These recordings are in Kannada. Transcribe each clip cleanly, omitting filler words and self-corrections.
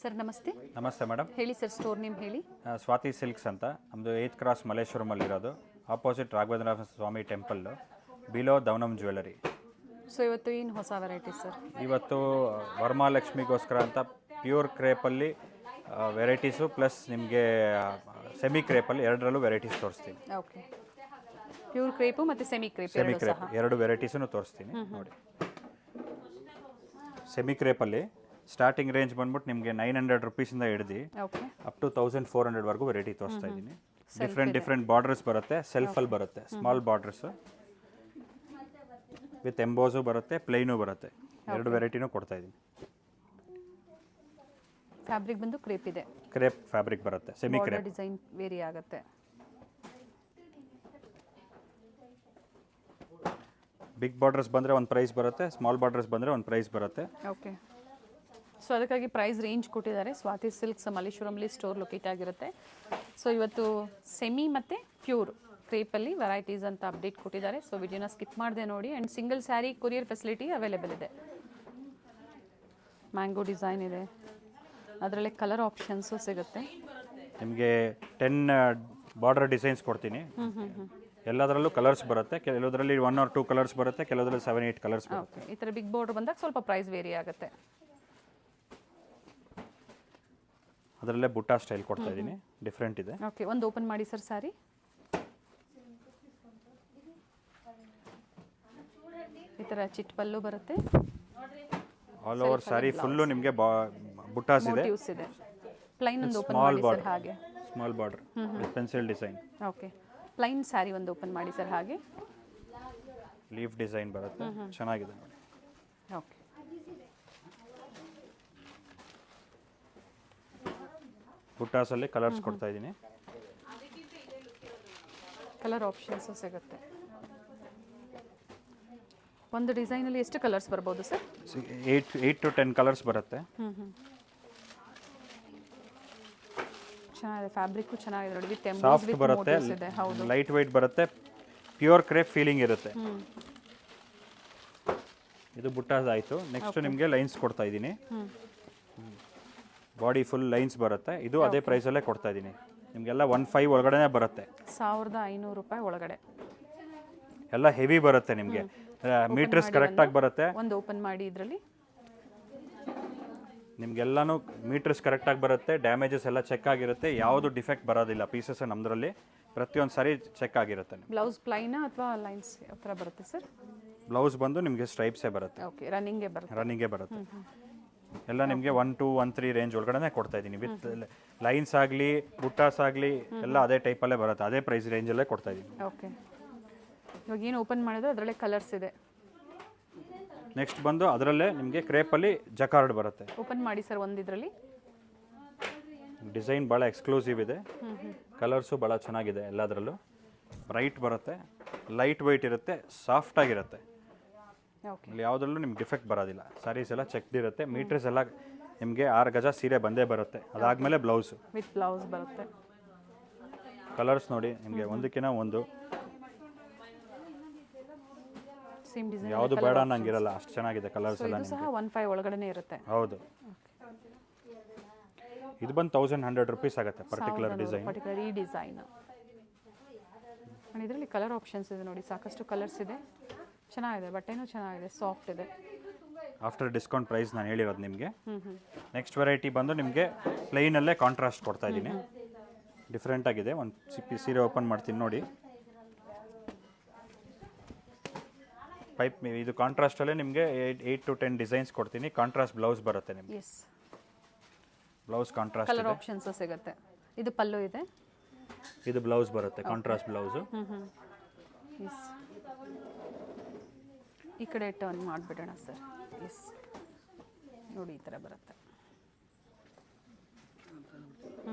ಸರ್ ನಮಸ್ತೆ. ನಮಸ್ತೆ ಮೇಡಮ್. ಹೇಳಿ ಸರ್, ಸ್ಟೋರ್ ನೇಮ್ ಹೇಳಿ. ಸ್ವಾತಿ ಸಿಲ್ಕ್ಸ್ ಅಂತ, ನಮ್ಮದು 8th ಕ್ರಾಸ್ ಮಲ್ಲೇಶ್ವರಮಲ್ಲಿರೋದು, ಆಪೋಸಿಟ್ ರಾಘವೇಂದ್ರ ಸ್ವಾಮಿ ಟೆಂಪಲ್ಲು, ಬಿಲೋ ದವನಂ ಜ್ಯುವೆಲರಿ. ಸೊ ಇವತ್ತು ಏನು ಹೊಸ ವೆರೈಟಿ ಸರ್? ಇವತ್ತು ವರಮಹಾಲಕ್ಷ್ಮಿಗೋಸ್ಕರ ಅಂತ ಪ್ಯೂರ್ ಕ್ರೇಪಲ್ಲಿ ವೆರೈಟೀಸು ಪ್ಲಸ್ ನಿಮಗೆ ಸೆಮಿ ಕ್ರೇಪಲ್ಲಿ ಎರಡರಲ್ಲೂ ವೆರೈಟೀಸ್ ತೋರಿಸ್ತೀನಿ. ಓಕೆ, ಪ್ಯೂರ್ ಕ್ರೇಪು ಮತ್ತು ಸೆಮಿ ಕ್ರೇಪ್ ಎರಡು ವೆರೈಟೀಸನ್ನು ತೋರಿಸ್ತೀನಿ ನೋಡಿ. ಸೆಮಿ ಕ್ರೇಪಲ್ಲಿ ಸ್ಟಾರ್ಟಿಂಗ್ ರೇಂಜ್ ಬಂದ್ಬಿಟ್ಟು ನಿಮಗೆ 900 ರುಪೀಸಿಂದ ಹಿಡಿದು ಅಪ್ ಟು 1400ವರೆಗೂ ವೆರೈಟಿ ತೋರಿಸ್ತಾ ಇದ್ದೀನಿ. ಡಿಫ್ರೆಂಟ್ ಬಾರ್ಡರ್ಸ್ ಬರುತ್ತೆ, ಸೆಲ್ಫಲ್ಲಿ ಬರುತ್ತೆ, ಸ್ಮಾಲ್ ಬಾರ್ಡರ್ಸು ವಿತ್ ಎಂಬೋಸು ಬರುತ್ತೆ, ಪ್ಲೈನು ಬರುತ್ತೆ, ಎರಡು ವೆರೈಟಿನೂ ಕೊಡ್ತಾ ಇದ್ದೀನಿ. ಫ್ಯಾಬ್ರಿಕ್ ಬಂದು ಕ್ರೇಪ್ ಇದೆ, ಕ್ರೇಪ್ ಫ್ಯಾಬ್ರಿಕ್ ಬರುತ್ತೆ, ಸೆಮಿ ಕ್ರೇಪ್. ಡಿಸೈನ್ ವೇರಿ ಆಗುತ್ತೆ. ಬಿಗ್ ಬಾರ್ಡರ್ಸ್ ಬಂದರೆ ಒಂದು ಪ್ರೈಸ್ ಬರುತ್ತೆ, ಸ್ಮಾಲ್ ಬಾರ್ಡರ್ಸ್ ಬಂದರೆ ಒಂದು ಪ್ರೈಸ್ ಬರುತ್ತೆ. ಓಕೆ, ಸೊ ಅದಕ್ಕಾಗಿ ಪ್ರೈಸ್ ರೇಂಜ್ ಕೊಟ್ಟಿದ್ದಾರೆ. ಸ್ವಾತಿ ಸಿಲ್ಕ್ಸ್ ಮಲ್ಲೇಶ್ವರಮಲ್ಲಿ ಸ್ಟೋರ್ ಲೊಕೇಟ್ ಆಗಿರುತ್ತೆ. ಸೊ ಇವತ್ತು ಸೆಮಿ ಮತ್ತು ಪ್ಯೂರ್ ಕ್ರೇಪಲ್ಲಿ ವೆರೈಟೀಸ್ ಅಂತ ಅಪ್ಡೇಟ್ ಕೊಟ್ಟಿದ್ದಾರೆ. ಸೊ ವಿಡಿಯೋನ ಸ್ಕಿಪ್ ಮಾಡಿದೆ ನೋಡಿ. And single saree courier facility available ಇದೆ. ಮ್ಯಾಂಗೋ ಡಿಸೈನ್ ಇದೆ, ಅದರಲ್ಲೇ ಕಲರ್ ಆಪ್ಷನ್ಸು ಸಿಗುತ್ತೆ. ನಿಮಗೆ 10 ಬಾರ್ಡರ್ ಡಿಸೈನ್ಸ್ ಕೊಡ್ತೀನಿ. ಎಲ್ಲದರಲ್ಲೂ ಕಲರ್ಸ್ ಬರುತ್ತೆ, ಕೆಲವುದರಲ್ಲಿ 1 or 2 ಕಲರ್ಸ್ ಬರುತ್ತೆ, ಕೆಲವುದರಲ್ಲಿ 7-8 ಕಲರ್ಸ್ ಬರುತ್ತೆ. ಈ ಥರ ಬಿಗ್ ಬಾರ್ಡರ್ ಬಂದಾಗ ಸ್ವಲ್ಪ ಪ್ರೈಸ್ ವೇರಿ ಆಗುತ್ತೆ. ಅದರಲ್ಲೇ ಬುಟ್ಟ ಸ್ಟೈಲ್ ಕೊಡ್ತಾ ಇದ್ದೀನಿ, ಡಿಫ್ರೆಂಟ್ ಇದೆ. ಓಕೆ, ಒಂದು ಓಪನ್ ಮಾಡಿ ಸರ್ ಸ್ಯಾರಿ. ಈ ಥರ ಚಿಟ್ ಪಲ್ಲು ಬರುತ್ತೆ, ಆಲ್ ಓವರ್ ಸ್ಯಾರಿ ಫುಲ್ಲು ನಿಮಗೆ ಬುಟ್ಟಾಸ್ ಇದೆ. ಪ್ಲೈನ್ ಒಂದು ಓಪನ್ ಮಾಡಿ ಸರ್ ಹಾಗೆ. Small border pencil design. Okay, plain sari ಒಂದು ಓಪನ್ ಮಾಡಿ ಸರ್ ಹಾಗೆ. ಲೀಫ್ ಡಿಸೈನ್ ಬರುತ್ತೆ, ಚೆನ್ನಾಗಿದೆ ನೋಡಿ. ಓಕೆ, ಬುಟ್ಟಾಸಲ್ಲಿ ಕಲರ್ಸ್ ಕೊಡ್ತಾ ಇದ್ದೀನಿ. ಕಲರ್ ಆಪ್ಷನ್ಸು ಸಿಗುತ್ತೆ. ಒಂದು ಡಿಸೈನಲ್ಲಿ ಎಷ್ಟು ಕಲರ್ಸ್ ಬರ್ಬೋದು ಸರ್? 8 to 10 ಕಲರ್ಸ್ ಬರುತ್ತೆ. ಚೆನ್ನಾಗಿದೆ, ಫ್ಯಾಬ್ರಿಕ್ಕು ಚೆನ್ನಾಗಿದೆ ನೋಡಿ. ವಿತ್ ಸಾಫ್ಟ್ ಬರುತ್ತೆ, ಲೈಟ್ ವೆಯ್ಟ್ ಬರುತ್ತೆ, ಪ್ಯೂರ್ ಕ್ರೇಪ್ ಫೀಲಿಂಗ್ ಇರುತ್ತೆ. ಇದು ಬುಟ್ಟಾಸ್ ಆಯಿತು. ನೆಕ್ಸ್ಟ್ ನಿಮಗೆ ಲೈನ್ಸ್ ಕೊಡ್ತಾ ಇದ್ದೀನಿ. ಬಾಡಿ ಫುಲ್ ಲೈನ್ಸ್ ಬರುತ್ತೆ. ಇದು ಅದೇ ಪ್ರೈಸಲ್ಲೇ ಕೊಡ್ತಾ ಇದ್ದೀನಿ ನಿಮಗೆಲ್ಲ. 1500 ಒಳಗಡೆ ಬರುತ್ತೆ, 1500 ರೂಪಾಯಿ ಒಳಗಡೆ. ಎಲ್ಲ ಹೆವಿ ಬರುತ್ತೆ ನಿಮಗೆ, ಮೀಟರ್ಸ್ ಕರೆಕ್ಟಾಗಿ ಬರುತ್ತೆ. ಒಂದು ಓಪನ್ ಮಾಡಿ, ಇದರಲ್ಲಿ ನಿಮಗೆಲ್ಲನೂ ಮೀಟರ್ಸ್ ಕರೆಕ್ಟಾಗಿ ಬರುತ್ತೆ, ಡ್ಯಾಮೇಜಸ್ ಎಲ್ಲ ಚೆಕ್ ಆಗಿರುತ್ತೆ, ಯಾವುದು ಡಿಫೆಕ್ಟ್ ಬರೋದಿಲ್ಲ. ಪೀಸಸ್ ನಮ್ಮದ್ರಲ್ಲಿ ಪ್ರತಿಯೊಂದು ಸಾರಿ ಚೆಕ್ ಆಗಿರುತ್ತೆ. ಬ್ಲೌಸ್ ಪ್ಲೈನಾ ಅಥವಾ ಲೈನ್ಸ್ ಯಾವ ಥರ ಬರುತ್ತೆ ಸರ್? ಬ್ಲೌಸ್ ಬಂದು ನಿಮಗೆ ಸ್ಟ್ರೈಪ್ಸೇ ಬರುತ್ತೆ. ಓಕೆ, ರನ್ನಿಂಗೇ ಬರುತ್ತೆ. ಎಲ್ಲ ನಿಮಗೆ 1 to 1-3 ರೇಂಜ್ ಒಳಗಡೆ ಕೊಡ್ತಾ ಇದ್ದೀನಿ. ವಿತ್ ಲೈನ್ಸ್ ಆಗಲಿ ಬುಟ್ಟಾಸ್ ಆಗಲಿ ಎಲ್ಲ ಅದೇ ಟೈಪಲ್ಲೇ ಬರುತ್ತೆ, ಅದೇ ಪ್ರೈಸ್ ರೇಂಜಲ್ಲೇ ಕೊಡ್ತಾ ಇದ್ದೀನಿ. ಓಕೆ, ಇವಾಗ ಏನು ಓಪನ್ ಮಾಡಿದ್ರೆ ಅದರಲ್ಲೇ ಕಲರ್ಸ್ ಇದೆ. ನೆಕ್ಸ್ಟ್ ಬಂದು ಅದರಲ್ಲೇ ನಿಮಗೆ ಕ್ರೇಪಲ್ಲಿ ಜಕಾರ್ಡ್ ಬರುತ್ತೆ. ಓಪನ್ ಮಾಡಿ ಸರ್ ಒಂದು. ಇದರಲ್ಲಿ ಡಿಸೈನ್ ಭಾಳ ಎಕ್ಸ್ಕ್ಲೂಸಿವ್ ಇದೆ, ಕಲರ್ಸು ಭಾಳ ಚೆನ್ನಾಗಿದೆ. ಎಲ್ಲದರಲ್ಲೂ ಬ್ರೈಟ್ ಬರುತ್ತೆ, ಲೈಟ್ ವೆಯ್ಟ್ ಇರುತ್ತೆ, ಸಾಫ್ಟಾಗಿರುತ್ತೆ. ಇಲ್ಲಿ ಯಾವುದ್ರಲ್ಲೂ ನಿಮ್ಗೆ ಡಿಫೆಕ್ಟ್ ಬರೋದಿಲ್ಲ. ಸ್ಯಾರೀಸ್ ಎಲ್ಲ ಚೆಕ್ಡ್ ಇರುತ್ತೆ, ಮೀಟರ್ಸ್ ಎಲ್ಲ ನಿಮಗೆ 6 ಗಜ ಸೀರೆ ಬಂದೇ ಬರುತ್ತೆ. ಅದಾದಮೇಲೆ ಬ್ಲೌಸು ವಿತ್ ಬ್ಲೌಸ್ ಬರುತ್ತೆ. ಕಲರ್ಸ್ ನೋಡಿ ನಿಮಗೆ ಒಂದಕ್ಕಿಂತ ಒಂದು, ಸೇಮ್ ಡಿಸೈನ್, ಯಾವುದು ಬೇಡ ಅನ್ನಂಗಿರಲ್ಲ, ಅಷ್ಟು ಚೆನ್ನಾಗಿದೆ ಕಲರ್ಸ್ ಎಲ್ಲ. ಇದು ಸಹ 1500 ಒಳಗಡೆನೇ ಇರುತ್ತೆ. ಹೌದು, ಇದು ಬಂದು 1100 ರುಪೀಸ್ ಆಗುತ್ತೆ ಪರ್ಟಿಕ್ಯುಲರ್ ಡಿಸೈನ್. ಈ ಡಿಸೈನ್ ಇದರಲ್ಲಿ ಕಲರ್ ಆಪ್ಷನ್ಸ್ ಇದೆ ನೋಡಿ, ಸಾಕಷ್ಟು ಕಲರ್ಸ್ ಇದೆ. ಚೆನ್ನಾಗಿದೆ, ಬಟ್ಟೆನೂ ಚೆನ್ನಾಗಿದೆ, ಸಾಫ್ಟ್ ಇದೆ. ಆಫ್ಟರ್ ಡಿಸ್ಕೌಂಟ್ ಪ್ರೈಸ್ ನಾನು ಹೇಳಿರೋದು ನಿಮಗೆ. ನೆಕ್ಸ್ಟ್ ವೆರೈಟಿ ಬಂದು ನಿಮಗೆ ಪ್ಲೈನಲ್ಲೇ ಕಾಂಟ್ರಾಸ್ಟ್ ಕೊಡ್ತಾ ಇದ್ದೀನಿ, ಡಿಫ್ರೆಂಟ್ ಆಗಿದೆ. ಒಂದು ಸೀರೆ ಓಪನ್ ಮಾಡ್ತೀನಿ ನೋಡಿ. ಪೈಪ್ ಇದು ಕಾಂಟ್ರಾಸ್ಟಲ್ಲೇ ನಿಮಗೆ 8 to 10 ಡಿಸೈನ್ಸ್ ಕೊಡ್ತೀನಿ. ಕಾಂಟ್ರಾಸ್ಟ್ ಬ್ಲೌಸ್ ಬರುತ್ತೆ ನಿಮಗೆ. ಬ್ಲೌಸ್ ಕಾಂಟ್ರಾಸ್ಟ್ ಕಲರ್ ಆಪ್ಷನ್ಸ್ ಸಿಗುತ್ತೆ. ಇದು ಪಲ್ಲು ಇದೆ, ಇದು ಬ್ಲೌಸ್ ಬರುತ್ತೆ, ಕಾಂಟ್ರಾಸ್ಟ್ ಬ್ಲೌಸು. ಈ ಕಡೆ ಟರ್ನ್ ಮಾಡಿಬಿಡೋಣ ಸರ್. ಎಸ್ ನೋಡಿ, ಈ ಥರ ಬರುತ್ತೆ.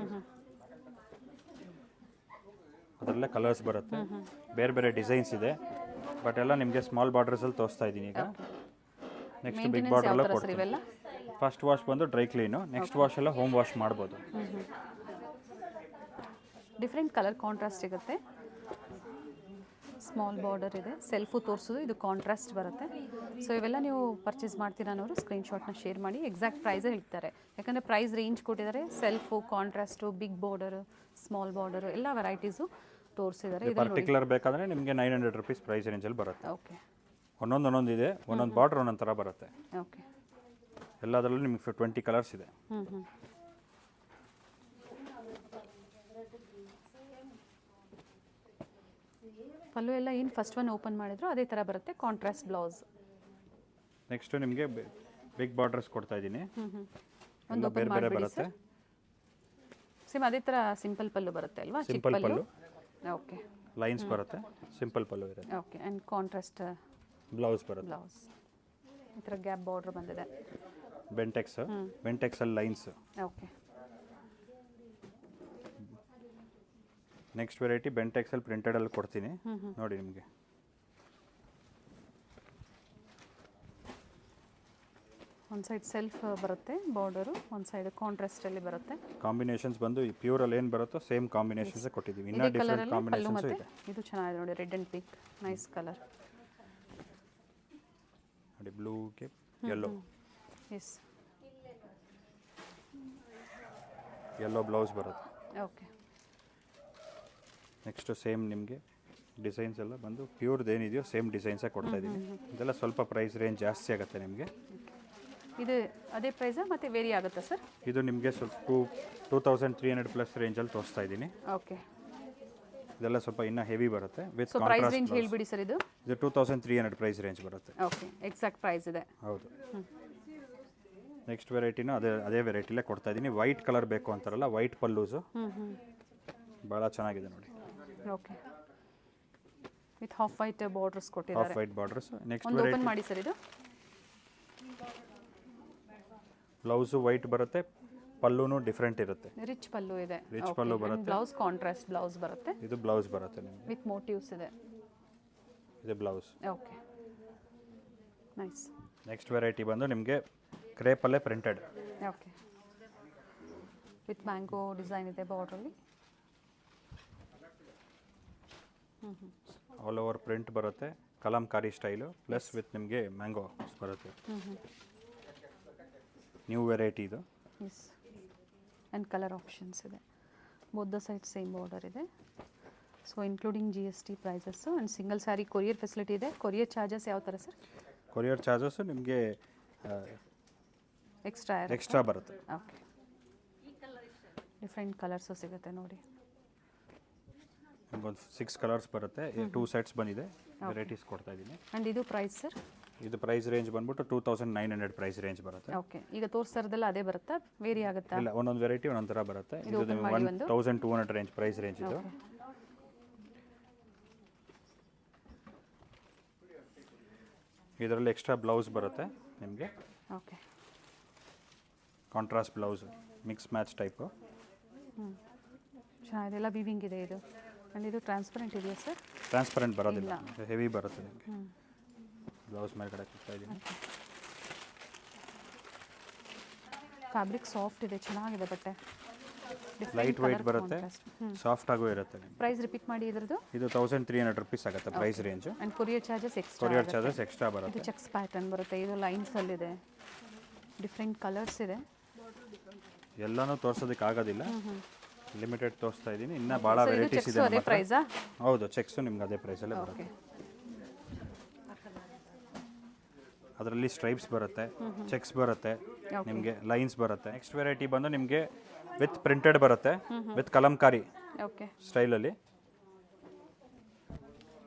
ಅದರಲ್ಲೇ ಕಲರ್ಸ್ ಬರುತ್ತೆ, ಬೇರೆ ಬೇರೆ ಡಿಸೈನ್ಸ್ ಇದೆ. ಬಟ್ ಎಲ್ಲ ನಿಮಗೆ ಸ್ಮಾಲ್ ಬಾರ್ಡರ್ಸಲ್ಲಿ ತೋರಿಸ್ತಾ ಇದ್ದೀನಿ ಈಗ. ನೆಕ್ಸ್ಟ್ ಬಿಗ್ ಬಾರ್ಡರ್ ಕೊಡ್ತೀನಿ. ಫಸ್ಟ್ ವಾಶ್ ಬಂದು ಡ್ರೈ ಕ್ಲೀನು, ನೆಕ್ಸ್ಟ್ ವಾಶ್ ಎಲ್ಲ ಹೋಮ್ ವಾಶ್ ಮಾಡ್ಬೋದು. ಡಿಫ್ರೆಂಟ್ ಕಲರ್ ಕಾಂಟ್ರಾಸ್ಟ್ ಸಿಗುತ್ತೆ. ಸ್ಮಾಲ್ ಬಾರ್ಡರ್ ಇದೆ, ಸೆಲ್ಫು ತೋರಿಸೋದು, ಇದು ಕಾಂಟ್ರಾಸ್ಟ್ ಬರುತ್ತೆ. ಸೊ ಇವೆಲ್ಲ ನೀವು ಪರ್ಚೇಸ್ ಮಾಡ್ತೀರಾ ಅನ್ನೋರು ಸ್ಕ್ರೀನ್ಶಾಟ್ನ ಶೇರ್ ಮಾಡಿ. ಎಕ್ಸಾಕ್ಟ್ ಪ್ರೈಸೇ ಹೇಳ್ತಾರೆ, ಯಾಕಂದರೆ ಪ್ರೈಸ್ ರೇಂಜ್ ಕೊಟ್ಟಿದ್ದಾರೆ. Self, contrast, big border, small border ಎಲ್ಲ ವೆರೈಟೀಸು ತೋರಿಸಿದ್ದಾರೆ. ಪರ್ಟಿಕ್ಯುಲರ್ ಬೇಕಾದರೆ ನಿಮಗೆ 900 ರೂಪೀಸ್ ಪ್ರೈಸ್ ರೇಂಜಲ್ಲಿ ಬರುತ್ತೆ. ಓಕೆ, ಒಂದೊಂದು ಇದೆ, ಒಂದೊಂದು ಬಾರ್ಡ್ರ್ ಒಂದೊಂದು ಥರ ಬರುತ್ತೆ. ಓಕೆ, ಎಲ್ಲದರಲ್ಲೂ ನಿಮಗೆ 20 ಕಲರ್ಸ್ ಇದೆ. ಪಲ್ಲು ಎಲ್ಲ ಏನು ಫಸ್ಟ್ ಒನ್ ಓಪನ್ ಮಾಡಿದ್ರು ಅದೇ ಥರ ಬರುತ್ತೆ, ಕಾಂಟ್ರಾಸ್ಟ್ ಬ್ಲೌಸ್. ನೆಕ್ಸ್ಟು ನಿಮಗೆ ಬಿಗ್ ಬಾರ್ಡರ್ಸ್ ಕೊಡ್ತಾ ಇದ್ದೀನಿ. ಒಂದು ಬೇರೆ ಬೇರೆ ಬರುತ್ತೆ. ಸೇಮ್ ಅದೇ ಥರ ಸಿಂಪಲ್ ಪಲ್ಲು ಬರುತ್ತೆ ಅಲ್ವಾ? ಸಿಂಪಲ್ ಪಲ್ಲು, ಓಕೆ, ಲೈನ್ಸ್ ಬರುತ್ತೆ, ಸಿಂಪಲ್ ಪಲ್ಲು ಇರುತ್ತೆ. ಓಕೆ, ಆ್ಯಂಡ್ ಕಾಂಟ್ರಾಸ್ಟ್ ಬ್ಲೌಸ್ ಬರುತ್ತೆ. ಬ್ಲೌಸ್ ಈ ಥರ ಗ್ಯಾಪ್ ಬಾರ್ಡ್ರ್ ಬಂದಿದೆ. ಬೆಂಟೆಕ್ಸಲ್ಲಿ ಲೈನ್ಸ್. ಓಕೆ, ನೆಕ್ಸ್ಟ್ ವೆರೈಟಿ ಬೆಂಟೆಕ್ಸಲ್ಲಿ ಪ್ರಿಂಟೆಡಲ್ಲಿ ಕೊಡ್ತೀನಿ ನೋಡಿ ನಿಮಗೆ. ಒಂದು ಸೈಡ್ ಸೆಲ್ಫ್ ಬರುತ್ತೆ ಬಾರ್ಡರು, ಒಂದು ಸೈಡ್ ಕಾಂಟ್ರಾಸ್ಟಲ್ಲಿ ಬರುತ್ತೆ. ಕಾಂಬಿನೇಷನ್ಸ್ ಬಂದು ಈ ಪ್ಯೂರಲ್ಲಿ ಏನು ಬರುತ್ತೋ ಸೇಮ್ ಕಾಂಬಿನೇಷನ್ಸೇ ಕೊಟ್ಟಿದ್ದೀವಿ. ಇನ್ನೂ ಡಿಫ್ರೆಂಟ್ ಕಾಂಬಿನೇಷನ್ಸು ಇದೆ. ಇದು ಚೆನ್ನಾಗಿದೆ ನೋಡಿ, red and pink, nice colour ನೋಡಿ. ಬ್ಲೂಗೆ ಯೆಲ್ಲೋ, ಎಸ್, ಯೆಲ್ಲೋ ಬ್ಲೌಸ್ ಬರುತ್ತೆ. ಓಕೆ, ನೆಕ್ಸ್ಟು ಸೇಮ್ ನಿಮಗೆ ಡಿಸೈನ್ಸ್ ಎಲ್ಲ ಬಂದು ಪ್ಯೂರ್ದು ಏನಿದೆಯೋ ಸೇಮ್ ಡಿಸೈನ್ಸೇ ಕೊಡ್ತಾ ಇದ್ದೀನಿ. ಇದೆಲ್ಲ ಸ್ವಲ್ಪ ಪ್ರೈಸ್ ರೇಂಜ್ ಜಾಸ್ತಿ ಆಗುತ್ತೆ ನಿಮಗೆ. ಇದು ಅದೇ ಪ್ರೈಸಾ ಮತ್ತೆ ವೇರಿ ಆಗುತ್ತಾ ಸರ್? ಇದು ನಿಮಗೆ ಸ್ವಲ್ಪ 2300 ಪ್ಲಸ್ ರೇಂಜಲ್ಲಿ ತೋರಿಸ್ತಾ ಇದ್ದೀನಿ. ಓಕೆ, ಇದೆಲ್ಲ ಸ್ವಲ್ಪ ಇನ್ನೂ ಹೆವಿ ಬರುತ್ತೆ ವಿತ್ ಸೊ ಪ್ರೈಸ್ ರೇಂಜ್ ಹೇಳಿಬಿಡಿ ಸರ್. ಇದು 2300 ಪ್ರೈಸ್ ರೇಂಜ್ ಬರುತ್ತೆ. ಓಕೆ, ಎಕ್ಸಾಕ್ಟ್ ಪ್ರೈಸ್ ಇದೆ. ಹೌದು. ನೆಕ್ಸ್ಟ್ ವೆರೈಟಿನೂ ಅದೇ ವೆರೈಟಿಲೇ ಕೊಡ್ತಾ ಇದ್ದೀನಿ. ವೈಟ್ ಕಲರ್ ಬೇಕು ಅಂತಾರಲ್ಲ, ವೈಟ್ ಪಲ್ಲೂಸು ಭಾಳ ಚೆನ್ನಾಗಿದೆ ನೋಡಿ. Okay, with half white borders ಕೊಟ್ಟಿದ್ದಾರೆ. Half white borders. ನೆಕ್ಸ್ಟ್ ಒಂದು ಓಪನ್ ವೆರೈಟಿ ಮಾಡಿ ಸರ್. ಇದು ಬ್ಲೌಸು ವೈಟ್ ಬರುತ್ತೆ, ಪಲ್ಲೂನು ಡಿಫ್ರೆಂಟ್ ಇರುತ್ತೆ. ರಿಚ್ ಪಲ್ಲು ಇದೆ, ರಿಚ್ ಪಲ್ಲು ಬರುತ್ತೆ. ಬ್ಲೌಸ್ ಕಾಂಟ್ರಾಸ್ಟ್ ಬ್ಲೌಸ್ ಬರುತ್ತೆ. ಇದು ಬ್ಲೌಸ್ ಬರುತ್ತೆ ನಿಮಗೆ ವಿತ್ ಮೋಟಿವ್ಸ್ ಇದೆ. ಇದು blouse. Okay, nice. Next variety ಬಂದು ನಿಮಗೆ ಕ್ರೇಪಲ್ಲೇ printed. Okay, with mango design ಇದೆ ಬಾರ್ಡ್ರಲ್ಲಿ. ಆಲ್ ಓವರ್ ಪ್ರಿಂಟ್ ಬರುತ್ತೆ, ಕಲಂಕಾರಿ ಸ್ಟೈಲು ಪ್ಲಸ್ ವಿತ್ ನಿಮಗೆ ಮ್ಯಾಂಗೋ ಬರುತ್ತೆ. ನ್ಯೂ ವೆರೈಟಿ ಇದು. ಎಸ್, ಆ್ಯಂಡ್ ಕಲರ್ ಆಪ್ಷನ್ಸ್ ಇದೆ. Both the side same border ಇದೆ. So including GST prices and single saree courier facility ಇದೆ. ಕೊರಿಯರ್ ಚಾರ್ಜಸ್ ಯಾವ ಥರ ಸರ್? ಕೊರಿಯರ್ ಚಾರ್ಜಸ್ಸು ನಿಮಗೆ ಎಕ್ಸ್ಟ್ರಾ ಬರುತ್ತೆ. ಓಕೆ, ಡಿಫ್ರೆಂಟ್ ಕಲರ್ಸು ಸಿಗುತ್ತೆ ನೋಡಿ. ನಿಮ್ಗೊಂದು 6 ಕಲರ್ಸ್ ಬರುತ್ತೆ. 2 ಸೆಟ್ಸ್ ಬಂದಿದೆ, ವೆರೈಟೀಸ್ ಕೊಡ್ತಾ ಇದ್ದೀನಿ. ಆ್ಯಂಡ್ ಇದು ಪ್ರೈಸ್ ಸರ್? ಇದು ಪ್ರೈಸ್ ರೇಂಜ್ ಬಂದ್ಬಿಟ್ಟು 2900 ಪ್ರೈಸ್ ರೇಂಜ್ ಬರುತ್ತೆ. ಓಕೆ, ಈಗ ತೋರಿಸ್ತಾರದಲ್ಲ ಅದೇ ಬರುತ್ತಾ, ವೇರಿ ಆಗುತ್ತಾ? ಇಲ್ಲ, ಒಂದೊಂದು ವೆರೈಟಿ ಒಂದೊಂದು ಥರ ಬರುತ್ತೆ. ಇದು 1200 ರೇಂಜ್ ಪ್ರೈಸ್ ರೇಂಜ್ ಇದು. ಇದರಲ್ಲಿ ಎಕ್ಸ್ಟ್ರಾ ಬ್ಲೌಸ್ ಬರುತ್ತೆ ನಿಮಗೆ. Okay, contrast blouse, mix match type. ಚೆನ್ನಾಗಿದೆಲ್ಲ ವೀವಿಂಗ್ ಇದೆ ಇದು. ಆ್ಯಂಡ್ ಇದು ಟ್ರಾನ್ಸ್ಪರೆಂಟ್ ಇದೆಯಾ ಸರ್? ಟ್ರಾನ್ಸ್ಪರೆಂಟ್ ಬರೋದಿಲ್ಲ, ಹೆವಿ ಬರುತ್ತೆ ನಿಮಗೆ. ಬ್ಲೌಸ್ ಮೇಲ್ಗಡೆ ಕೊಡ್ತಾ ಇದ್ದೀನಿ. ಫ್ಯಾಬ್ರಿಕ್ ಸಾಫ್ಟ್ ಇದೆ, ಚೆನ್ನಾಗಿದೆ ಬಟ್ಟೆ. ಲೈಟ್ ವೈಟ್ ಬರುತ್ತೆ, ಸಾಫ್ಟ್ ಆಗೂ ಇರುತ್ತೆ. ಪ್ರೈಸ್ ರಿಪೀಟ್ ಮಾಡಿ ಇದ್ರದ್ದು. ಇದು 1300 ರೂಪೀಸ್ ಆಗುತ್ತೆ price range. And courier charges extra. Courier charges extra ಬರುತ್ತೆ. ಇದು ಚೆಕ್ಸ್ ಪ್ಯಾಟರ್ನ್ ಬರುತ್ತೆ. ಇದು ಲೈನ್ಸಲ್ಲಿದೆ, ಡಿಫ್ರೆಂಟ್ ಕಲರ್ಸ್ ಇದೆ. ಎಲ್ಲನೂ ತೋರಿಸೋದಕ್ಕೆ ಆಗೋದಿಲ್ಲ, ಲಿಮಿಟೆಡ್ ತೋರಿಸ್ತಾ ಇದ್ದೀನಿ. ಇನ್ನೂ ಭಾಳ ವೆರೈಟೀಸ್ ಇದೆ. ಅದೇ ಪ್ರೈಸಾ? ಹೌದು, ಚೆಕ್ಸು ನಿಮ್ಗೆ ಅದೇ ಪ್ರೈಸಲ್ಲೇ ಬರುತ್ತೆ. ಅದರಲ್ಲಿ ಸ್ಟ್ರೈಪ್ಸ್ ಬರುತ್ತೆ, ಚೆಕ್ಸ್ ಬರುತ್ತೆ, ನಿಮಗೆ ಲೈನ್ಸ್ ಬರುತ್ತೆ. ನೆಕ್ಸ್ಟ್ ವೆರೈಟಿ ಬಂದು ನಿಮಗೆ ವಿತ್ ಪ್ರಿಂಟೆಡ್ ಬರುತ್ತೆ, ವಿತ್ ಕಲಂಕಾರಿ ಸ್ಟೈಲಲ್ಲಿ.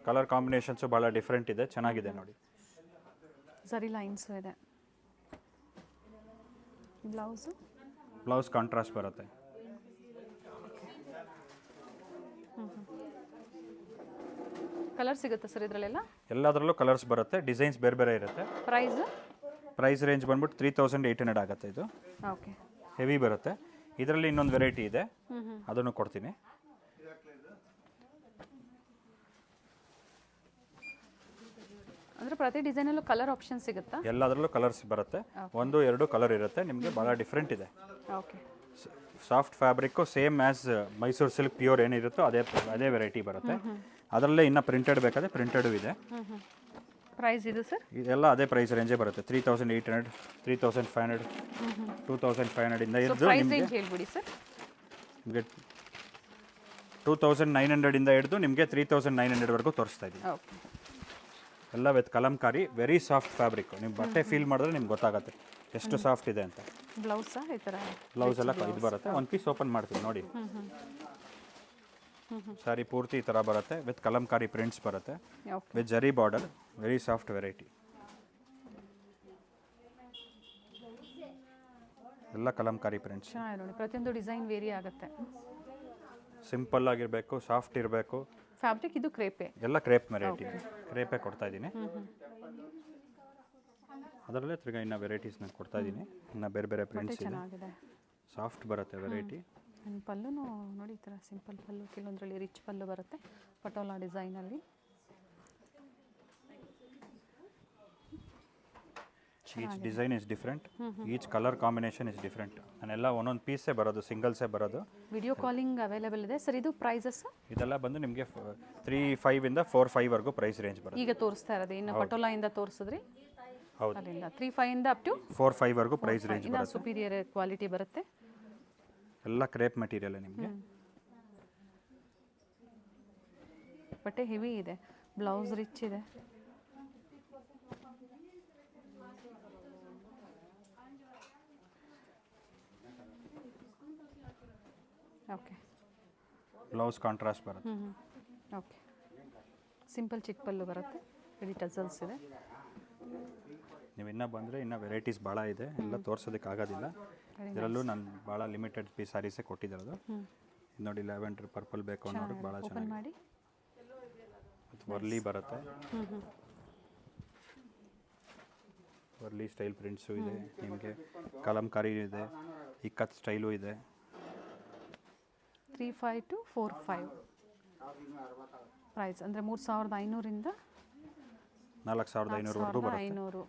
ಕಲರ್ ಕಾಂಬಿನೇಷನ್ಸು ಭಾಳ ಡಿಫ್ರೆಂಟ್ ಇದೆ, ಚೆನ್ನಾಗಿದೆ ನೋಡಿ. ಸರಿ, ಲೈನ್ಸು ಇದೆ. ಬ್ಲೌಸ್ ಕಾಂಟ್ರಾಸ್ಟ್ ಬರುತ್ತೆ. ಕಲರ್ ಸಿಗುತ್ತೆ ಸರ್ ಇದರಲ್ಲೆಲ್ಲ? ಎಲ್ಲದರಲ್ಲೂ ಕಲರ್ಸ್ ಬರುತ್ತೆ, ಡಿಸೈನ್ಸ್ ಬೇರೆ ಬೇರೆ ಇರುತ್ತೆ. ಪ್ರೈಸ್ ರೇಂಜ್ ಬಂದ್ಬಿಟ್ಟು 3800 ಆಗುತ್ತೆ. ಇದು ಓಕೆ, ಹೆವಿ ಬರುತ್ತೆ. ಇದರಲ್ಲಿ ಇನ್ನೊಂದು ವೆರೈಟಿ ಇದೆ, ಅದನ್ನು ಕೊಡ್ತೀನಿ. ಅಂದರೆ ಪ್ರತಿ ಡಿಸೈನಲ್ಲೂ ಕಲರ್ ಆಪ್ಷನ್ ಸಿಗುತ್ತಾ? ಎಲ್ಲದರಲ್ಲೂ ಕಲರ್ಸ್ ಬರುತ್ತೆ, 1-2 ಕಲರ್ ಇರುತ್ತೆ. ನಿಮಗೆ ಭಾಳ ಡಿಫ್ರೆಂಟ್ ಇದೆ. Okay, soft fabric same as Mysuru silk pure ಏನಿರುತ್ತೋ ಅದೇ ವೆರೈಟಿ ಬರುತ್ತೆ. ಅದರಲ್ಲೇ ಇನ್ನೂ ಪ್ರಿಂಟೆಡ್ ಬೇಕಾದರೆ ಪ್ರಿಂಟೆಡು ಇದೆ. ಪ್ರೈಸ್ ಇದು ಸರ್? ಇದೆಲ್ಲ ಅದೇ ಪ್ರೈಸ್ ರೇಂಜೇ ಬರುತ್ತೆ. 3800, 3500, 2500 ಇಂದ ಹಿಡಿದು ಪ್ರೈಸ್ ರೇಂಜ್ ಹೇಳ್ಬಿಡಿ ಸರ್. ನಿಮಗೆ 2900 ಇಂದ ಹಿಡಿದು ನಿಮಗೆ 3900 ವರೆಗೂ ತೋರಿಸ್ತಾ ಇದ್ದೀವಿ. ಓಕೆ. ಎಲ್ಲ with Kalamkari, very soft fabric. ನೀವು ಬಟ್ಟೆ ಫೀಲ್ ಮಾಡಿದ್ರೆ ನಿಮ್ಗೆ ಗೊತ್ತಾಗುತ್ತೆ ಎಷ್ಟು ಸಾಫ್ಟ್ ಇದೆ ಅಂತ. ಬ್ಲೌಸಾ ಈ ಥರ? ಬ್ಲೌಸ್ ಎಲ್ಲ ಇದು ಬರುತ್ತೆ. ಒಂದು ಪೀಸ್ ಓಪನ್ ಮಾಡ್ತೀವಿ ನೋಡಿ. ಸಾರಿ ಪೂರ್ತಿ ಈ ಥರ ಬರುತ್ತೆ ವಿತ್ ಕಲಂಕಾರಿ ಪ್ರಿಂಟ್ಸ್ ಬರುತ್ತೆ, ಓಕೆ. ವಿತ್ ಜರಿ ಬಾರ್ಡರ್, ವೆರಿ ಸಾಫ್ಟ್ ವೆರೈಟಿ. ಎಲ್ಲ ಕಲಂಕಾರಿ ಪ್ರಿಂಟ್ಸ್. ಚೆನ್ನಾಗಿದೆ ನೋಡಿ, ಪ್ರತಿಯೊಂದು ಡಿಸೈನ್ ವೇರಿ ಆಗುತ್ತೆ. ಸಿಂಪಲ್ ಆಗಿರಬೇಕು, ಸಾಫ್ಟ್ ಇರಬೇಕು. ಫ್ಯಾಬ್ರಿಕ್ ಇದು ಕ್ರೇಪೆ? ಎಲ್ಲ ಕ್ರೇಪ್ ವೆರೈಟಿ, ಕ್ರೇಪೇ ಕೊಡ್ತಾ ಇದ್ದೀನಿ. ಅದರಲ್ಲೇ ತಿರ್ಗಾ ಇನ್ನು ವೆರೈಟೀಸ್ ನಾನು ಕೊಡ್ತಾ ಇದ್ದೀನಿ. ಇನ್ನು ಬೇರೆ ಬೇರೆ ಪ್ರಿಂಟ್ಸ್ ಇದೆ, ಚೆನ್ನಾಗಿದೆ, ಸಾಫ್ಟ್ ಬರುತ್ತೆ ವೆರೈಟಿ. ಆ್ಯಂಡ್ ಪಲ್ಲೂ ನೋಡಿ ಈ ಥರ ಸಿಂಪಲ್ ಪಲ್ಲು, ಕೆಲವೊಂದರಲ್ಲಿ ರಿಚ್ ಪಲ್ಲು ಬರುತ್ತೆ ಪಟೋಲಾ ಡಿಸೈನಲ್ಲಿ. Each design is different, each colour combination is different. ನಾನೆಲ್ಲ ಒಂದೊಂದು ಪೀಸೇ ಬರೋದು, ಸಿಂಗಲ್ಸೇ ಬರೋದು. ವಿಡಿಯೋ ಕಾಲಿಂಗ್ ಅವೈಲೇಬಲ್ ಇದೆ ಸರ್. ಇದು ಪ್ರೈಸಸ್? ಇದೆಲ್ಲ ಬಂದು ನಿಮಗೆ 35 ಇಂದ 45 ವರೆಗೂ ಪ್ರೈಸ್ ರೇಂಜ್ ಬರುತ್ತೆ. ಈಗ ತೋರಿಸ್ತಾ ಇರೋದು ಇನ್ನು ಪಟೋಲಾ ಇಂದ ತೋರಿಸಿದ್ರಿ? ಹೌದು, ಅಲ್ಲಿಂದ 35 ಇಂದ ಅಪ್ ಟು 45 ವರೆಗೂ ಪ್ರೈಸ್ ರೇಂಜ್ ಇನ್ನು ಬರುತ್ತೆ. ಸುಪೀರಿಯರ್ ಕ್ವಾಲಿಟಿ ಬರುತ್ತೆ. ಎಲ್ಲ ಕ್ರೇಪ್ ಮೆಟೀರಿಯಲ್ ನಿಮಗೆ. ಬಟ್ಟೆ ಹೆವಿ ಇದೆ, ಬ್ಲೌಸ್ ರಿಚ್ ಇದೆ. ಓಕೆ. ಬ್ಲೌಸ್ ಕಾಂಟ್ರಾಸ್ಟ್ ಬರುತ್ತೆ. ಓಕೆ. ಸಿಂಪಲ್ ಚಿಕ್ಕ ಪಲ್ಲು ಬರುತ್ತೆ, ರೆಡಿ ಟಸಲ್ಸ್ ಇದೆ. ನೀವು ಇನ್ನೂ ಬಂದರೆ ಇನ್ನೂ ವೆರೈಟೀಸ್ ಭಾಳ ಇದೆ, ಎಲ್ಲ ತೋರ್ಸೋದಕ್ಕೆ ಆಗೋದಿಲ್ಲ. ಇದರಲ್ಲೂ ನಾನು ಭಾಳ ಲಿಮಿಟೆಡ್ ಪೀಸ್ ಸ್ಯಾರೀಸೇ ಕೊಟ್ಟಿರೋದು. ನೋಡಿ ಲ್ಯಾವೆಂಡರ್ ಪರ್ಪಲ್ ಬೇಕು ಅನ್ನೋದಕ್ಕೆ ಭಾಳ ಚೆನ್ನಾಗಿ ಮಾಡಿ. ಮತ್ತು ವರ್ಲಿ ಬರುತ್ತೆ, ವರ್ಲಿ ಸ್ಟೈಲ್ ಪ್ರಿಂಟ್ಸು ಇದೆ ನಿಮಗೆ, ಕಲಂಕಾರಿ ಇದೆ, ಇಕ್ಕತ್ ಸ್ಟೈಲು ಇದೆ. 35 to 45 ಪ್ರೈಸ್ ಅಂದರೆ 3500 4500 ವರೆಗೂ ಬರುತ್ತೆ. 500.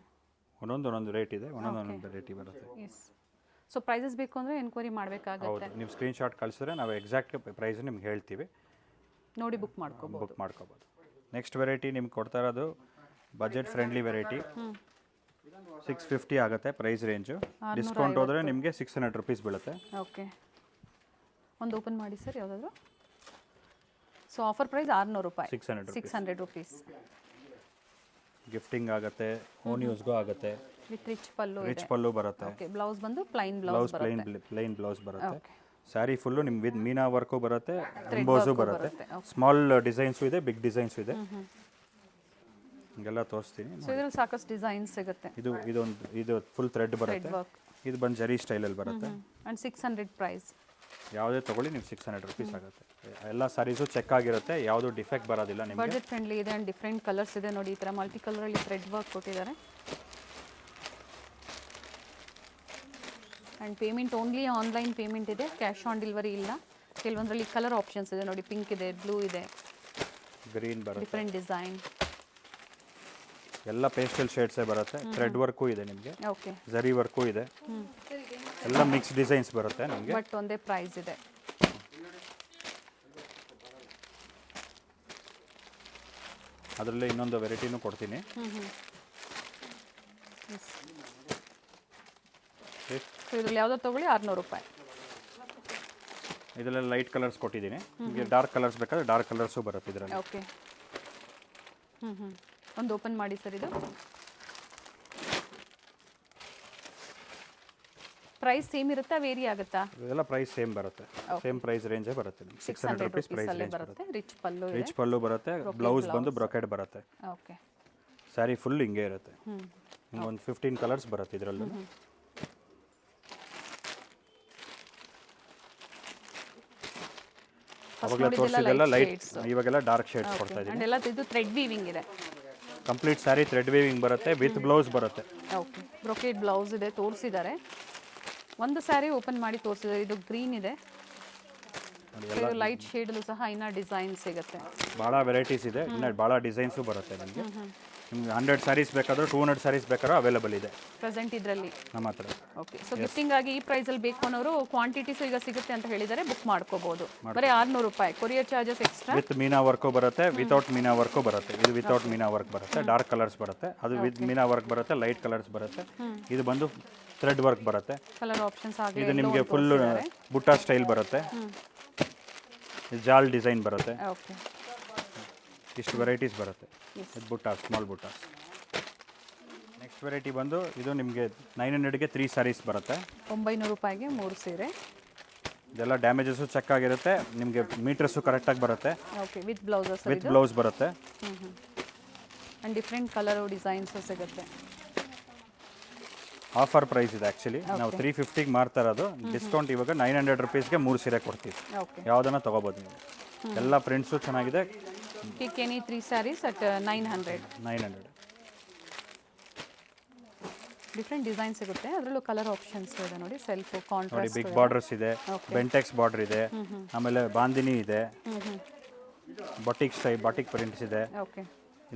ಒಂದೊಂದು ರೇಟ್ ಇದೆ, ಒಂದೊಂದು ವೆರೈಟಿ ಬರುತ್ತೆ. ಎಸ್. ಸೊ ಪ್ರೈಸಸ್ ಬೇಕು ಅಂದರೆ ಎನ್ಕ್ವೈರಿ ಹೌದು, ಮಾಡಬೇಕಾಗುತ್ತೆ. ನೀವು ಸ್ಕ್ರೀನ್ಶಾಟ್ ಕಳಿಸಿದ್ರೆ ನಾವು ಎಕ್ಸಾಕ್ಟ್ ಪ್ರೈಸ್ ನಿಮ್ಗೆ ಹೇಳ್ತೀವಿ, ನೋಡಿ ಬುಕ್ ಮಾಡ್ಕೋಬೋದು. ಬುಕ್ ಮಾಡ್ಕೋಬೋದು. ನೆಕ್ಸ್ಟ್ ವೆರೈಟಿ ನಿಮ್ಗೆ ಕೊಡ್ತಾ ಇರೋದು ಬಜೆಟ್ ಫ್ರೆಂಡ್ಲಿ ವೆರೈಟಿ. 650 ಆಗುತ್ತೆ ಪ್ರೈಸ್ ರೇಂಜು. ಡಿಸ್ಕೌಂಟ್ ಹೋದರೆ ನಿಮಗೆ 600 ರುಪೀಸ್ ಬೀಳುತ್ತೆ. ಓಕೆ. ಒಂದು ಓಪನ್ ಮಾಡಿ ಸರ್ ಯಾವುದಾದ್ರು. ಸೊ ಆಫರ್ ಪ್ರೈಸ್ 600 ರೂಪಾಯಿ, 600 ರುಪೀಸ್. ಗಿಫ್ಟಿಂಗ್ ಆಗುತ್ತೆ, ಓನ್ ಯೂಸ್ಗೂ ಆಗುತ್ತೆ. With rich pallu, rich pallu ಬರುತ್ತೆ. ಓಕೆ. ಬ್ಲೌಸ್ ಬಂದು ಪ್ಲೈನ್ ಬ್ಲೌಸ್ ಪ್ಲೈನ್ ಬ್ಲೌಸ್ ಬರುತ್ತೆ. ಸ್ಯಾರಿ ಫುಲ್ಲು ನಿಮ್ಗೆ ವಿತ್ ಮೀನಾ ವರ್ಕು ಬರುತ್ತೆ, ಎಂಬೋಸು ಬರುತ್ತೆ. ಸ್ಮಾಲ್ ಡಿಸೈನ್ಸು ಇದೆ, ಬಿಗ್ ಡಿಸೈನ್ಸು ಇದೆ. ಹಿಂಗೆಲ್ಲ ತೋರಿಸ್ತೀನಿ. ಸೊ ಇದರಲ್ಲಿ ಸಾಕಷ್ಟು ಡಿಸೈನ್ ಸಿಗುತ್ತೆ. ಇದು ಫುಲ್ ಥ್ರೆಡ್ ಬರುತ್ತೆ. ಇದು ಬಂದು ಜರಿ ಸ್ಟೈಲಲ್ಲಿ ಬರುತ್ತೆ. And 600 price. ಯಾವುದೇ ತೊಗೊಳ್ಳಿ ನೀವು 600 ರುಪೀಸ್ ಆಗುತ್ತೆ. ಎಲ್ಲ ಸ್ಯಾರೀಸು ಚೆಕ್ ಆಗಿರುತ್ತೆ, ಯಾವುದು ಡಿಫೆಕ್ಟ್ ಬರೋದಿಲ್ಲ ನಿಮಗೆ. ಬಜೆಟ್ ಫ್ರೆಂಡ್ಲಿ ಇದೆ ಆ್ಯಂಡ್ ಡಿಫ್ರೆಂಟ್ ಕಲರ್ಸ್ ಇದೆ ನೋಡಿ. ಈ ಥರ ಮಲ್ಟಿ ಕಲರಲ್ಲಿ ಥ್ರೆಡ್ ವರ್ಕ್ ಕೊಟ್ಟಿದ್ದಾರೆ. And payment only online payment ಇದೆ, ಕ್ಯಾಶ್ ಆನ್ ಡೆಲಿವರಿ ಇಲ್ಲ. ಕೆಲವೊಂದರಲ್ಲಿ ಕಲರ್ ಆಪ್ಷನ್ಸ್ ಇದೆ ನೋಡಿ, ಪಿಂಕ್ ಇದೆ, ಬ್ಲೂ ಇದೆ, ಗ್ರೀನ್ ಬರುತ್ತೆ, ಡಿಫ್ರೆಂಟ್ ಡಿಸೈನ್. ಎಲ್ಲ ಪೇಸ್ಟಲ್ ಶೇಡ್ಸೇ ಬರುತ್ತೆ. ಥ್ರೆಡ್ ವರ್ಕು ಇದೆ ನಿಮಗೆ, ಓಕೆ. ಜರಿ ವರ್ಕು ಇದೆ, ಎಲ್ಲ ಮಿಕ್ಸ್ ಡಿಸೈನ್ಸ್ ಬರುತ್ತೆ ನಿಮಗೆ. ಬಟ್ ಒಂದೇ ಪ್ರೈಸ್ ಇದೆ. ಅದರಲ್ಲೇ ಇನ್ನೊಂದು ವೆರೈಟಿನೂ ಕೊಡ್ತೀನಿ. ಸೊ ಇದರಲ್ಲಿ ಯಾವುದೋ ತೊಗೊಳ್ಳಿ 600 ರೂಪಾಯಿ. ಇದರಲ್ಲಿ ಲೈಟ್ ಕಲರ್ಸ್ ಕೊಟ್ಟಿದ್ದೀನಿ. ನಿಮಗೆ ಡಾರ್ಕ್ ಕಲರ್ಸ್ ಬೇಕಾದ್ರೆ ಡಾರ್ಕ್ ಕಲರ್ಸು ಬರುತ್ತೆ ಇದರಲ್ಲಿ. ಓಕೆ. ಒಂದು ಓಪನ್ ಮಾಡಿ ಸರ್. ಇದು ಪ್ರೈಸ್ ಸೇಮ್ ಇರುತ್ತಾ, ವೇರಿ ಆಗುತ್ತಾ? ಇದೆಲ್ಲ ಪ್ರೈಸ್ ಸೇಮ್ ಬರುತ್ತೆ, ಸೇಮ್ ಪ್ರೈಸ್ ರೇಂಜೇ ಬರುತ್ತೆ. 600 ರುಪೀಸ್ ಪ್ರೈಸ್ ರೇಂಜ್ ಬರುತ್ತೆ. ರಿಚ್ ಪಲ್ಲು, ರಿಚ್ ಪಲ್ಲು ಬರುತ್ತೆ. ಬ್ಲೌಸ್ ಬಂದು ಬ್ರೊಕೆಡ್ ಬರುತ್ತೆ. ಓಕೆ. ಸ್ಯಾರಿ ಫುಲ್ ಹಿಂಗೆ ಇರುತ್ತೆ. ಒಂದು 15 ಕಲರ್ಸ್ ಬರುತ್ತೆ ಇದರಲ್ಲೂ. ಅವಾಗಲೇ ತೋರಿಸಿದೆಲ್ಲ ಲೈಟ್, ಇವಾಗೆಲ್ಲ ಡಾರ್ಕ್ ಶೇಡ್ಸ್ ಕೊಡ್ತಾ ಇದ್ದೀನಿ. ಎಲ್ಲ ಇದು ಥ್ರೆಡ್ ವೀವಿಂಗ್ ಇದೆ. ಕಂಪ್ಲೀಟ್ ಸ್ಯಾರಿ ಥ್ರೆಡ್ ವೀವಿಂಗ್ ಬರುತ್ತೆ, ವಿತ್ ಬ್ಲೌಸ್ ಬರುತ್ತೆ. ಓಕೆ. ಬ್ರೊಕೆಡ್ ಬ್ಲೌಸ್ ಇದೆ, ತೋರಿಸಿದ್ದಾರೆ. ಒಂದು ಸ್ಯಾರಿ ಓಪನ್ ಮಾಡಿ ತೋರಿಸಿದ್ದಾರೆ. ಇದು ಗ್ರೀನ್ ಇದೆ, ಲೈಟ್ ಶೇಡಲ್ಲೂ ಸಹ ಇನ್ನೂ ಡಿಸೈನ್ ಸಿಗುತ್ತೆ. ಭಾಳ ವೆರೈಟೀಸ್ ಇದೆ, ಇನ್ನು ಭಾಳ ಡಿಸೈನ್ಸು ಬರುತ್ತೆ ನಿಮಗೆ. ನಿಮ್ಗೆ 100 ಸ್ಯಾರೀಸ್ ಬೇಕಾದರೂ 200 ಸ್ಯಾರೀಸ್ ಬೇಕಾದ್ರೂ ಅವೈಲೇಬಲ್ ಇದೆ ಪ್ರೆಸೆಂಟ್ ಇದರಲ್ಲಿ. ನಮ್ಮ ಹತ್ರ. ಓಕೆ, ಸೊ ಗಿಫ್ಟಿಂಗ್ ಆಗಿ ಈ ಪ್ರೈಸಲ್ಲಿ ಬೇಕು ಅನ್ನೋರು ಕ್ವಾಂಟಿಟೀಸು ಈಗ ಸಿಗುತ್ತೆ ಅಂತ ಹೇಳಿದರೆ ಬುಕ್ ಮಾಡ್ಕೋಬೋದು. ಬರೀ 600 ರೂಪಾಯಿ, courier charges extra. With Meena work ಬರುತ್ತೆ, ವಿತೌಟ್ ಮೀನಾ ವರ್ಕು ಬರುತ್ತೆ. ಇದು ವಿತೌಟ್ ಮೀನಾ ವರ್ಕ್ ಬರುತ್ತೆ, ಡಾರ್ಕ್ ಕಲರ್ಸ್ ಬರುತ್ತೆ. ಅದು ವಿತ್ ಮೀನಾ ವರ್ಕ್ ಬರುತ್ತೆ, ಲೈಟ್ ಕಲರ್ಸ್ ಬರುತ್ತೆ. ಇದು ಬಂದು ಥ್ರೆಡ್ ವರ್ಕ್ ಬರುತ್ತೆ. ಕಲರ್ ಆಪ್ಷನ್ಸ್ ಆಗಿ ಇದು ನಿಮಗೆ ಫುಲ್ ಬುಟ್ಟ ಸ್ಟೈಲ್ ಬರುತ್ತೆ. ಜಾಲ್ ಡಿಸೈನ್ ಬರುತ್ತೆ. ಓಕೆ, ಇಷ್ಟು ವೆರೈಟೀಸ್ ಬರುತ್ತೆ. ಇದು ಬುಟ್ಟ, ಸ್ಮಾಲ್ ಬುಟ್ಟ. ನೆಕ್ಸ್ಟ್ ವೆರೈಟಿ ಬಂದು ಇದು ನಿಮಗೆ 900ಗೆ 3 ಸ್ಯಾರೀಸ್ ಬರುತ್ತೆ. 900 ರೂಪಾಯಿಗೆ 3 ಸೀರೆ. ಇದೆಲ್ಲ ಡ್ಯಾಮೇಜಸ್ಸು ಚೆಕ್ ಆಗಿರುತ್ತೆ. ನಿಮಗೆ ಮೀಟರ್ಸು ಕರೆಕ್ಟಾಗಿ ಬರುತ್ತೆ. Okay, with blouses. With blouse ಬರುತ್ತೆ. ಆ್ಯಂಡ್ ಡಿಫ್ರೆಂಟ್ ಕಲರು ಡಿಸೈನ್ಸು ಸಿಗುತ್ತೆ. ಆಫರ್ ಪ್ರೈಸ್ ಇದೆ ಆ್ಯಕ್ಚುಲಿ. ನಾವು 350ಗೆ ಮಾರ್ತಾ ಇರೋದು. ಡಿಸ್ಕೌಂಟ್ ಇವಾಗ 900 ರುಪೀಸ್ಗೆ 3 ಸೀರೆ ಕೊಡ್ತೀವಿ. ಓಕೆ, ಯಾವುದನ್ನು ತೊಗೋಬೋದು ನೀವು. ಎಲ್ಲ ಪ್ರಿಂಟ್ಸು ಚೆನ್ನಾಗಿದೆ. pick any 3 sarees at 900. Different design ಸಿಗುತ್ತೆ. ಅದರಲ್ಲೂ ಕಲರ್ ಆಪ್ಷನ್ಸ್ ಇದೆ ನೋಡಿ. ಸೆಲ್ಫ್ ನೋಡಿ, ಕಾಂಟ್ರಾಸ್ಟ್, ಬಿಗ್ ಬಾರ್ಡರ್ಸ್ ಇದೆ, ಬೆಂಟೆಕ್ಸ್ ಬಾರ್ಡರ್ ಇದೆ, ಆಮೇಲೆ ಬಾಂದಿನಿ ಇದೆ, ಬಾಟಿಕ್ ಪ್ರಿಂಟ್ಸ್ ಇದೆ, ಓಕೆ,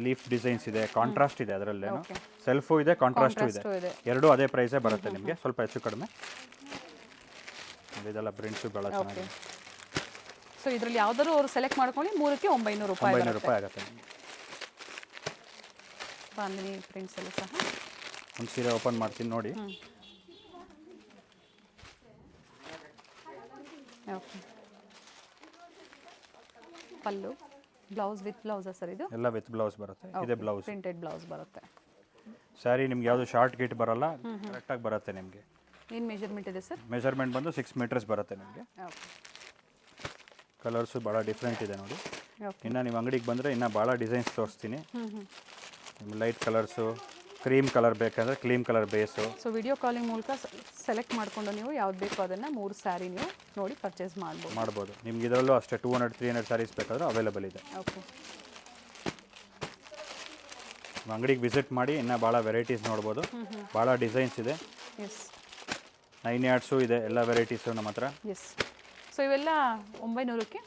ಲೀಫ್ ಡಿಸೈನ್ಸ್ ಇದೆ, ಕಾಂಟ್ರಾಸ್ಟ್ ಇದೆ. ಅದರಲ್ಲೇನು ಸೆಲ್ಫು ಇದೆ, ಕಾಂಟ್ರಾಸ್ಟು ಇದೆ. ಎರಡೂ ಅದೇ ಪ್ರೈಸೇ ಬರುತ್ತೆ ನಿಮಗೆ, ಸ್ವಲ್ಪ ಹೆಚ್ಚು ಕಡಿಮೆ. ಇದೆಲ್ಲ ಪ್ರಿಂಟ್ಸು ಭಾಳ ಚೆನ್ನಾಗಿದೆ. ಸೊ ಇದರಲ್ಲಿ ಯಾವ್ದಾದ್ರು ಅವರು ಸೆಲೆಕ್ಟ್ ಮಾಡ್ಕೊಳ್ಳಿ. 3ಕ್ಕೆ 900 ರೂಪಾಯಿ. 900 ರೂಪಾಯಿ ಆಗುತ್ತೆ. ಬಾಂದಿನಿ ಪ್ರಿಂಟ್ಸ್ ಎಲ್ಲ ಸಹ. ಒಂದು ಸೀರೆ ಓಪನ್ ಮಾಡ್ತೀನಿ ನೋಡಿ. Okay, pallu, blouse with blouse sir. ಇದು ಎಲ್ಲ ವಿತ್ ಬ್ಲೌಸ್ ಬರುತ್ತೆ. ಇದೆ ಬ್ಲೌಸ್, ಪ್ರಿಂಟೆಡ್ ಬ್ಲೌಸ್ ಬರುತ್ತೆ. ಸ್ಯಾರಿ ನಿಮ್ಗೆ ಯಾವುದು ಶಾರ್ಟ್ ಗಿಟ್ ಬರಲ್ಲ, ಕರೆಕ್ಟಾಗಿ ಬರುತ್ತೆ ನಿಮಗೆ. ಏನು ಮೆಜರ್ಮೆಂಟ್ ಇದೆ ಸರ್? ಮೆಜರ್ಮೆಂಟ್ ಬಂದು 6 ಮೀಟರ್ಸ್ ಬರುತ್ತೆ ನಿಮಗೆ. ಓಕೆ, ಕಲರ್ಸು ಭಾಳ ಡಿಫ್ರೆಂಟ್ ಇದೆ ನೋಡಿ. ಓಕೆ, ಇನ್ನು ನೀವು ಅಂಗಡಿಗೆ ಬಂದರೆ ಇನ್ನೂ ಭಾಳ ಡಿಸೈನ್ಸ್ ತೋರಿಸ್ತೀನಿ. ನಿಮ್ಗೆ ಲೈಟ್ ಕಲರ್ಸು, ಕ್ರೀಮ್ ಕಲರ್ ಬೇಕಂದರೆ ಕ್ರೀಮ್ ಕಲರ್ ಬೇಸು. ಸೊ ವಿಡಿಯೋ ಕಾಲಿಂಗ್ ಮೂಲಕ ಸೆಲೆಕ್ಟ್ ಮಾಡಿಕೊಂಡು ನೀವು ಯಾವ್ದು ಬೇಕೋ ಅದನ್ನು 3 ಸ್ಯಾರಿ ನೀವು ನೋಡಿ ಪರ್ಚೇಸ್ ಮಾಡ್ಬೋದು. ನಿಮ್ಗೆ ಇದರಲ್ಲೂ ಅಷ್ಟೇ 200-300 ಸ್ಯಾರೀಸ್ ಬೇಕಾದರೂ ಅವೈಲೇಬಲ್ ಇದೆ. ಓಕೆ, ಅಂಗಡಿಗೆ ವಿಸಿಟ್ ಮಾಡಿ ಇನ್ನೂ ಭಾಳ ವೆರೈಟೀಸ್ ನೋಡ್ಬೋದು. ಭಾಳ ಡಿಸೈನ್ಸ್ ಇದೆ. ಎಸ್, 9 ಯಾರ್ಡ್ಸು ಇದೆ, ಎಲ್ಲ ವೆರೈಟೀಸು ನಮ್ಮ ಹತ್ರ. ಎಸ್. ಸೊ ಇವೆಲ್ಲ 900ಕ್ಕೆ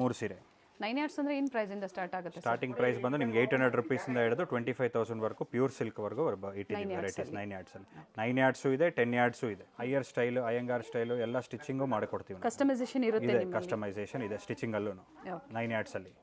3 ಸೀರೆ. 9 ಯಾರ್ಡ್ಸ್ ಅಂದರೆ ಏನು ಪ್ರೈಸಿಂದ ಸ್ಟಾರ್ಟ್ ಆಗುತ್ತೆ? ಸ್ಟಾರ್ಟಿಂಗ್ ಪ್ರೈಸ್ ಬಂದು ನಿಮ್ಗೆ 800 ರುಪೀಸಿಂದ ಹಿಡಿದು 25,000 ವರೆಗೂ ಪ್ಯೂರ್ ಸಿಲ್ಕ್ವರೆಗೂ ಇಟ್ಟಿದ್ದೀವಿ ವೆರೈಟೀಸ್ 9 ಯಾರ್ಡ್ಸಲ್ಲಿ. 9 ಯಾರ್ಡ್ಸು ಇದೆ, 10 ಯಾರ್ಡ್ಸು ಇದೆ. ಅಯ್ಯರ್ ಸ್ಟೈಲು, ಅಯ್ಯಂಗಾರ್ ಸ್ಟೈಲು ಎಲ್ಲ ಸ್ಟಿಚಿಂಗು ಮಾಡಿಕೊಡ್ತೀವಿ. ಕಸ್ಟಮೈಸೇಷನ್ ಇರುತ್ತೆ. ಕಸ್ಟಮೈಸೇಷನ್ ಇದೆ ಸ್ಟಿಚಿಂಗಲ್ಲೂ 9 ಯಾರ್ಡ್ಸಲ್ಲಿ.